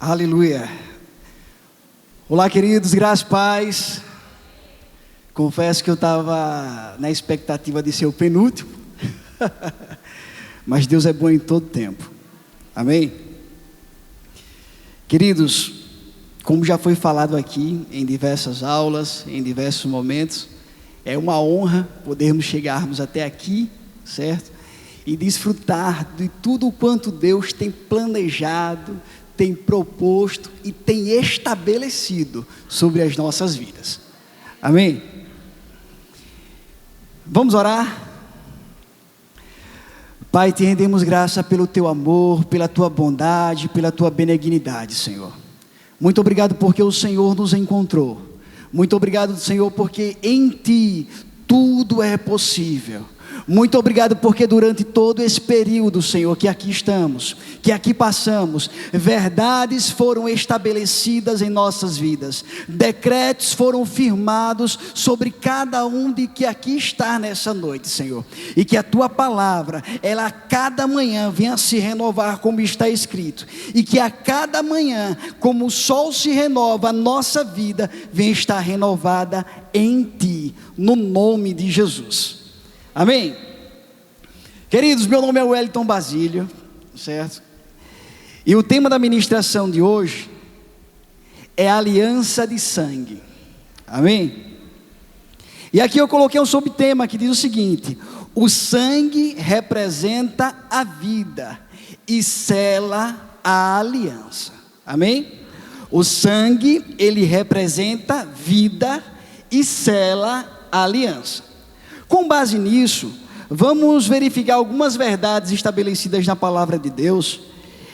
Aleluia. Olá, queridos, graças e paz. Confesso que eu estava na expectativa de ser o penúltimo, mas Deus é bom em todo tempo. Amém? Queridos, como já foi falado aqui em diversas aulas, em diversos momentos, é uma honra podermos chegarmos até aqui, certo? E desfrutar de tudo o quanto Deus tem planejado, tem proposto e tem estabelecido sobre as nossas vidas. Amém? Vamos orar? Pai, te rendemos graça pelo teu amor, pela tua bondade, pela tua benignidade, Senhor. Muito obrigado porque o Senhor nos encontrou. Muito obrigado, Senhor, porque em ti tudo é possível. Muito obrigado porque durante todo esse período, Senhor, que aqui estamos, que aqui passamos, verdades foram estabelecidas em nossas vidas, decretos foram firmados sobre cada um de que aqui está nessa noite, Senhor, e que a tua palavra, ela a cada manhã venha se renovar como está escrito, e que a cada manhã, como o sol se renova, a nossa vida venha estar renovada em ti, no nome de Jesus. Amém? Queridos, meu nome é Wellington Basílio, certo? E o tema da ministração de hoje é aliança de sangue. Amém? E aqui eu coloquei um subtema que diz o seguinte: o sangue representa a vida e sela a aliança. Amém? O sangue, ele representa vida e sela a aliança. Com base nisso, vamos verificar algumas verdades estabelecidas na palavra de Deus,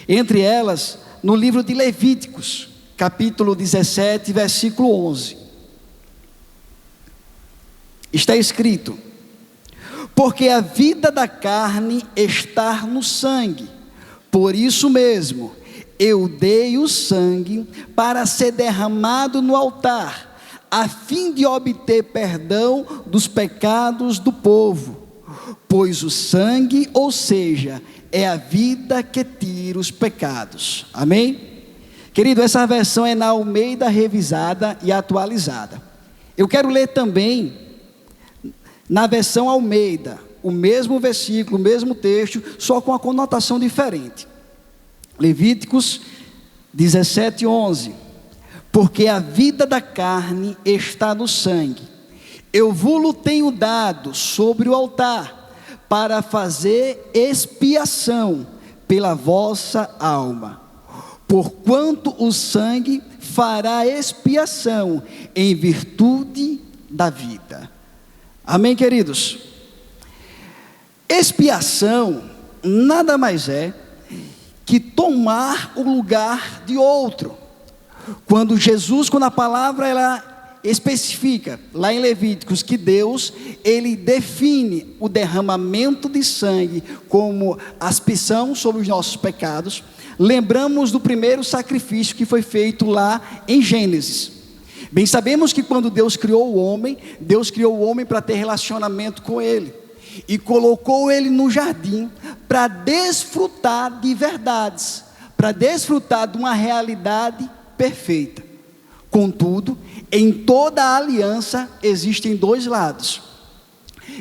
entre elas, no livro de Levíticos, capítulo 17, versículo 11. Está escrito: porque a vida da carne está no sangue, por isso mesmo, eu dei o sangue para ser derramado no altar, a fim de obter perdão dos pecados do povo, pois o sangue, ou seja, é a vida que tira os pecados. Amém? Querido, essa versão é na Almeida revisada e atualizada. Eu quero ler também na versão Almeida, o mesmo versículo, o mesmo texto, só com a conotação diferente. Levíticos 17, 11. Porque a vida da carne está no sangue, eu vos tenho dado sobre o altar, para fazer expiação pela vossa alma, porquanto o sangue fará expiação em virtude da vida. Amém, queridos? Expiação nada mais é que tomar o lugar de outro. Quando a palavra ela especifica lá em Levíticos que Deus, ele define o derramamento de sangue como aspersão sobre os nossos pecados, lembramos do primeiro sacrifício que foi feito lá em Gênesis. Bem, sabemos que quando Deus criou o homem para ter relacionamento com ele, e colocou ele no jardim para desfrutar de verdades, para desfrutar de uma realidade perfeita. Contudo, em toda a aliança existem dois lados.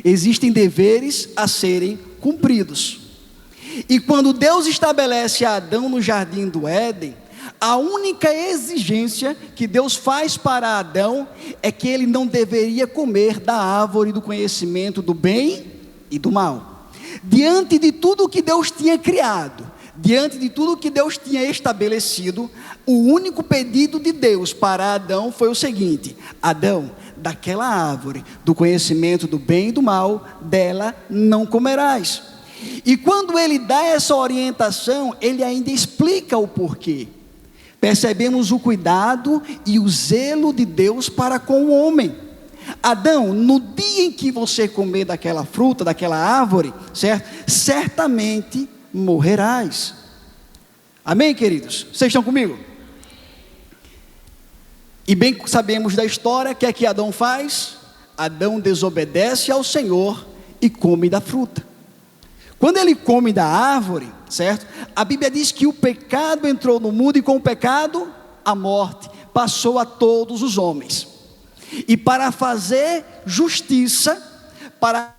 Existem deveres a serem cumpridos. E quando Deus estabelece Adão no jardim do Éden, a única exigência que Deus faz para Adão é que ele não deveria comer da árvore do conhecimento do bem e do mal. Diante de tudo que Deus tinha criado, diante de tudo que Deus tinha estabelecido, o único pedido de Deus para Adão foi o seguinte: Adão, daquela árvore do conhecimento do bem e do mal, dela não comerás. E quando ele dá essa orientação, ele ainda explica o porquê. Percebemos o cuidado e o zelo de Deus para com o homem. Adão, no dia em que você comer daquela fruta, daquela árvore, certo? Certamente morrerás. Amém, queridos? Vocês estão comigo? E bem sabemos da história, que é que Adão faz? Adão desobedece ao Senhor e come da fruta. Quando ele come da árvore, certo? A Bíblia diz que o pecado entrou no mundo e com o pecado a morte passou a todos os homens. E para fazer justiça, para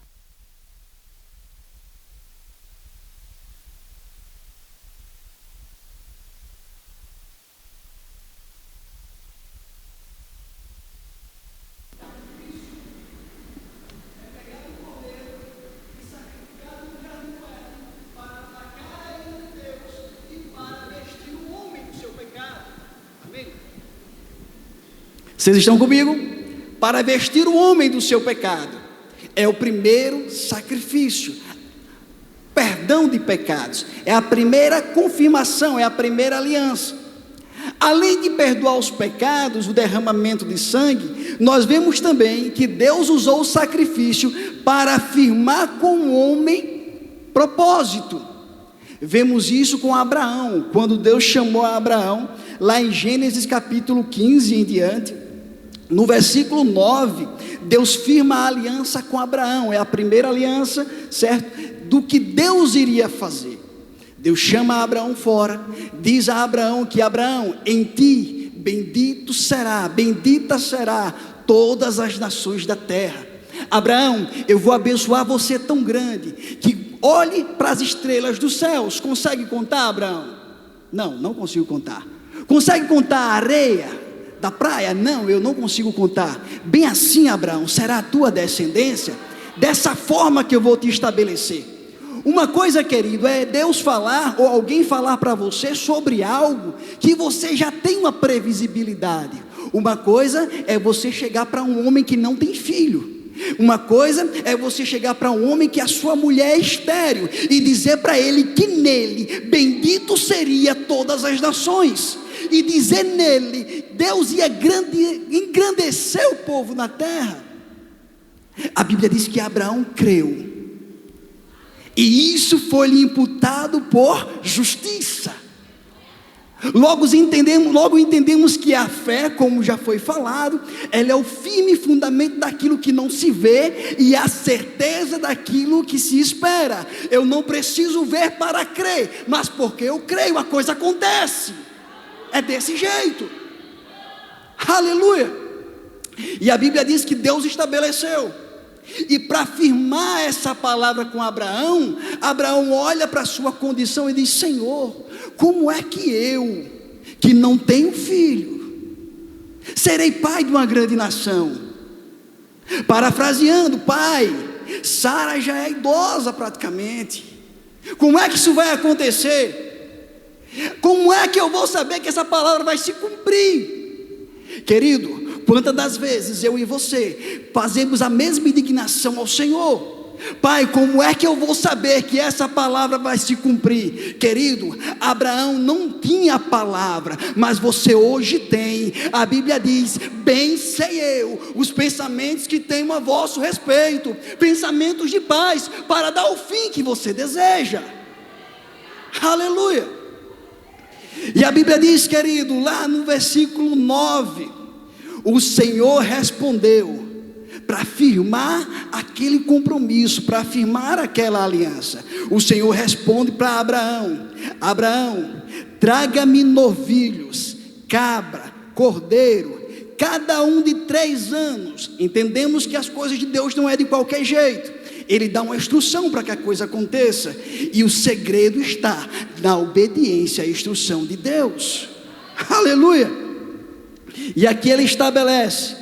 Vocês estão comigo? Para vestir o homem do seu pecado. É o primeiro sacrifício. Perdão de pecados. É a primeira confirmação, é a primeira aliança. Além de perdoar os pecados, o derramamento de sangue, nós vemos também que Deus usou o sacrifício para afirmar com o homem propósito. Vemos isso com Abraão, quando Deus chamou a Abraão, lá em Gênesis capítulo 15 em diante. No versículo 9, Deus firma a aliança com Abraão, é a primeira aliança, certo? Do que Deus iria fazer. Deus chama Abraão fora, diz a Abraão que Abraão, em ti bendita será todas as nações da terra. Abraão, eu vou abençoar você tão grande, que olhe para as estrelas dos céus. Consegue contar, Abraão? Não consigo contar. Consegue contar a areia da praia? Não, eu não consigo contar. Bem assim, Abraão, será a tua descendência, dessa forma que eu vou te estabelecer. Uma coisa, querido, é Deus falar, ou alguém falar para você sobre algo que você já tem uma previsibilidade. Uma coisa é você chegar para um homem que não tem filho. Uma coisa é você chegar para um homem que a sua mulher é estéril e dizer para ele que nele bendito seria todas as nações. E dizer nele, Deus ia engrandecer o povo na terra. A Bíblia diz que Abraão creu, e isso foi-lhe imputado por justiça. Logo entendemos que a fé, como já foi falado, ela é o firme fundamento daquilo que não se vê e a certeza daquilo que se espera. Eu não preciso ver para crer, mas porque eu creio, a coisa acontece. É desse jeito. Aleluia. E a Bíblia diz que Deus estabeleceu. E para afirmar essa palavra com Abraão, Abraão olha para a sua condição e diz: Senhor, como é que eu, que não tenho filho, serei pai de uma grande nação? Parafraseando, pai, Sara já é idosa praticamente. Como é que isso vai acontecer? Como é que eu vou saber que essa palavra vai se cumprir? Querido, quantas das vezes eu e você fazemos a mesma indignação ao Senhor? Pai, como é que eu vou saber que essa palavra vai se cumprir? Querido, Abraão não tinha palavra, mas você hoje tem. A Bíblia diz: bem sei eu os pensamentos que tenho a vosso respeito, pensamentos de paz, para dar o fim que você deseja. Aleluia. E a Bíblia diz, querido, lá no versículo 9, o Senhor respondeu para afirmar aquele compromisso, para afirmar aquela aliança. O Senhor responde para Abraão: Abraão, traga-me novilhos, cabra, cordeiro, cada um de 3 anos. Entendemos que as coisas de Deus não é de qualquer jeito. Ele dá uma instrução para que a coisa aconteça, e o segredo está na obediência à instrução de Deus. Aleluia. E aqui ele estabelece: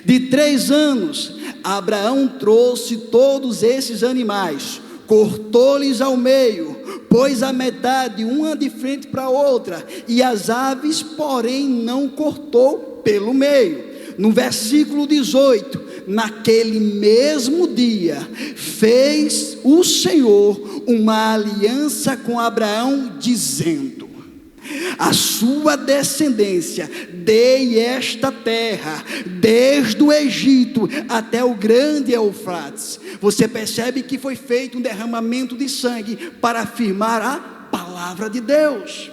de 3 anos, Abraão trouxe todos esses animais, cortou-lhes ao meio, pôs a metade uma de frente para a outra, e as aves, porém, não cortou pelo meio. No versículo 18, naquele mesmo dia, fez o Senhor uma aliança com Abraão, dizendo: a sua descendência dei esta terra, desde o Egito até o grande Eufrates. Você percebe que foi feito um derramamento de sangue para afirmar a palavra de Deus.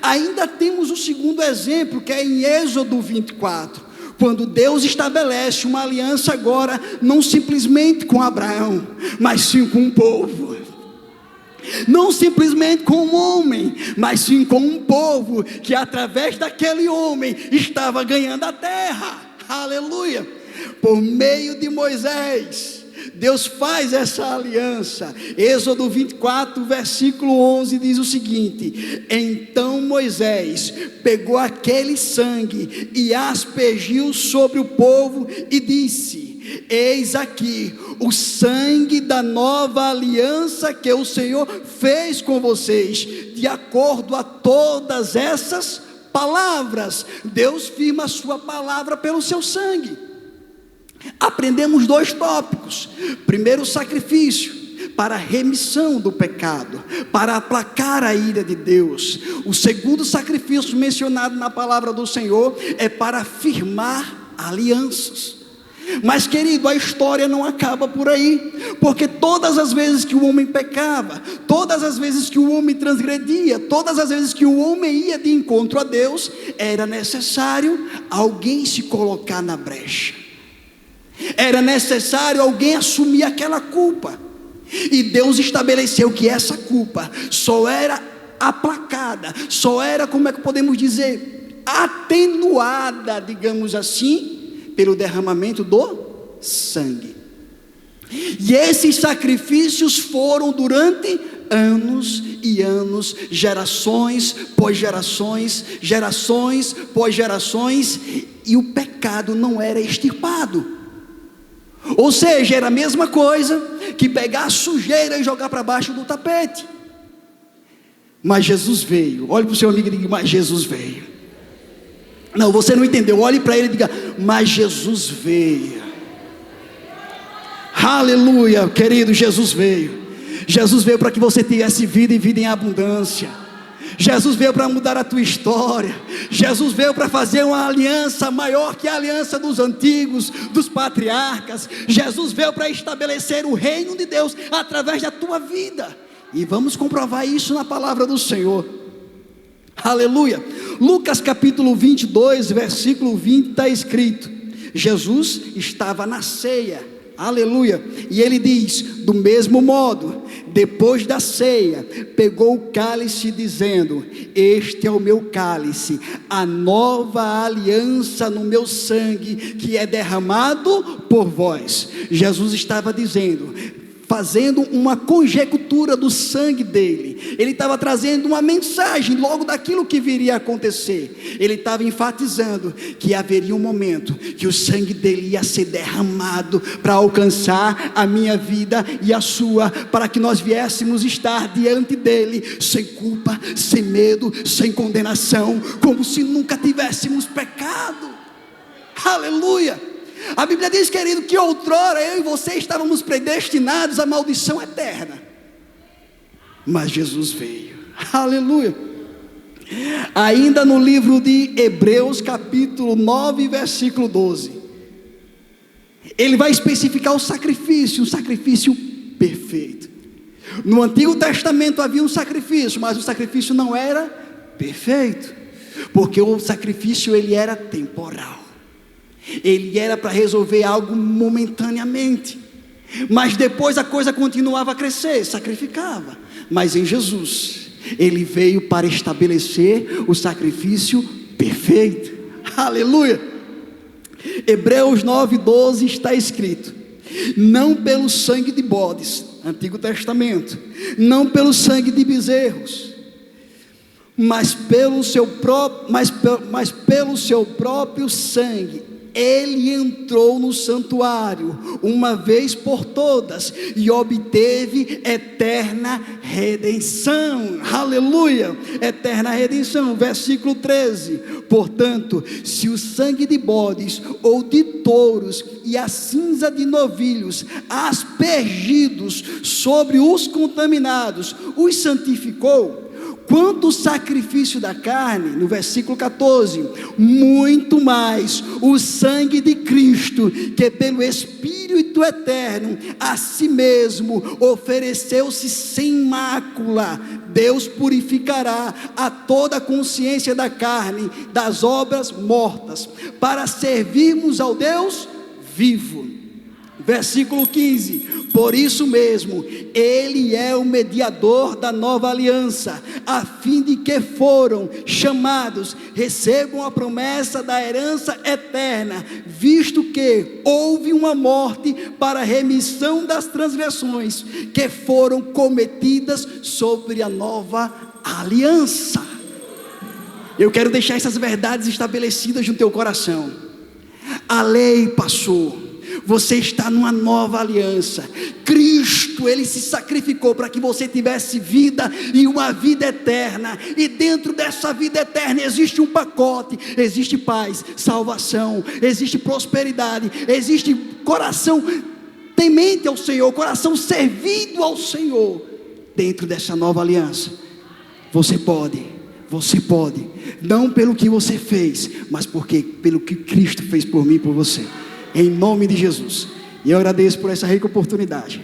Ainda temos o segundo exemplo, que é em Êxodo 24, quando Deus estabelece uma aliança agora, não simplesmente com Abraão, mas sim com o povo. Não simplesmente com um homem, mas sim com um povo que através daquele homem estava ganhando a terra. Aleluia! Por meio de Moisés, Deus faz essa aliança. Êxodo 24, versículo 11 diz o seguinte: então Moisés pegou aquele sangue e aspergiu sobre o povo e disse: eis aqui o sangue da nova aliança que o Senhor fez com vocês, de acordo a todas essas palavras. Deus firma a sua palavra pelo seu sangue. Aprendemos 2 tópicos. Primeiro, o sacrifício para a remissão do pecado, para aplacar a ira de Deus. O segundo sacrifício mencionado na palavra do Senhor é para firmar alianças. Mas, querido, a história não acaba por aí, porque todas as vezes que o homem pecava, todas as vezes que o homem transgredia, todas as vezes que o homem ia de encontro a Deus, era necessário alguém se colocar na brecha, era necessário alguém assumir aquela culpa, e Deus estabeleceu que essa culpa só era aplacada, só era, como é que podemos dizer, atenuada, digamos assim, pelo derramamento do sangue. E esses sacrifícios foram durante anos e anos, gerações pós gerações, gerações pós gerações, e o pecado não era extirpado. Ou seja, era a mesma coisa que pegar a sujeira e jogar para baixo do tapete. Mas Jesus veio. Olhe para o seu amigo e diga: mas Jesus veio. Não, você não entendeu. Olhe para ele e diga: mas Jesus veio. Aleluia, querido, Jesus veio. Jesus veio para que você tivesse vida e vida em abundância. Jesus veio para mudar a tua história. Jesus veio para fazer uma aliança maior que a aliança dos antigos, dos patriarcas. Jesus veio para estabelecer o reino de Deus através da tua vida. E vamos comprovar isso na palavra do Senhor. Aleluia. Lucas capítulo 22, versículo 20 está escrito: Jesus estava na ceia, aleluia, e ele diz: do mesmo modo, depois da ceia, pegou o cálice dizendo: este é o meu cálice, a nova aliança no meu sangue, que é derramado por vós. Jesus estava dizendo, fazendo uma conjectura do sangue dele. Ele estava trazendo uma mensagem logo daquilo que viria a acontecer. Ele estava enfatizando que haveria um momento que o sangue dele ia ser derramado para alcançar a minha vida e a sua, para que nós viéssemos estar diante dele sem culpa, sem medo, sem condenação, como se nunca tivéssemos pecado. Aleluia. A Bíblia diz, querido, que outrora eu e você estávamos predestinados à maldição eterna, mas Jesus veio. Aleluia. Ainda no livro de Hebreus capítulo 9, versículo 12, ele vai especificar o sacrifício, um sacrifício perfeito. No Antigo Testamento havia um sacrifício, mas o sacrifício não era perfeito, porque o sacrifício ele era temporal. Ele era para resolver algo momentaneamente, mas depois a coisa continuava a crescer, sacrificava. Mas em Jesus, ele veio para estabelecer o sacrifício perfeito. Aleluia. Hebreus 9:12 está escrito: não pelo sangue de bodes, Antigo Testamento, não pelo sangue de bezerros, mas pelo seu próprio sangue, ele entrou no santuário uma vez por todas e obteve eterna redenção. Aleluia, eterna redenção. Versículo 13: portanto, se o sangue de bodes ou de touros e a cinza de novilhos aspergidos sobre os contaminados os santificou, quanto o sacrifício da carne, no versículo 14, muito mais o sangue de Cristo, que pelo Espírito eterno a si mesmo ofereceu-se sem mácula, Deus purificará a toda a consciência da carne, das obras mortas, para servirmos ao Deus vivo. Versículo 15: Por isso mesmo, Ele é o mediador da nova aliança, a fim de que foram chamados, recebam a promessa da herança eterna, visto que houve uma morte para a remissão das transgressões que foram cometidas sobre a nova aliança. Eu quero deixar essas verdades estabelecidas no teu coração. A lei passou. Você está numa nova aliança. Cristo, Ele se sacrificou para que você tivesse vida e uma vida eterna. E dentro dessa vida eterna existe um pacote. Existe paz, salvação, existe prosperidade, existe coração temente ao Senhor, coração servido ao Senhor. Dentro dessa nova aliança, você pode, não pelo que você fez, mas pelo que Cristo fez por mim e por você. Em nome de Jesus. E eu agradeço por essa rica oportunidade.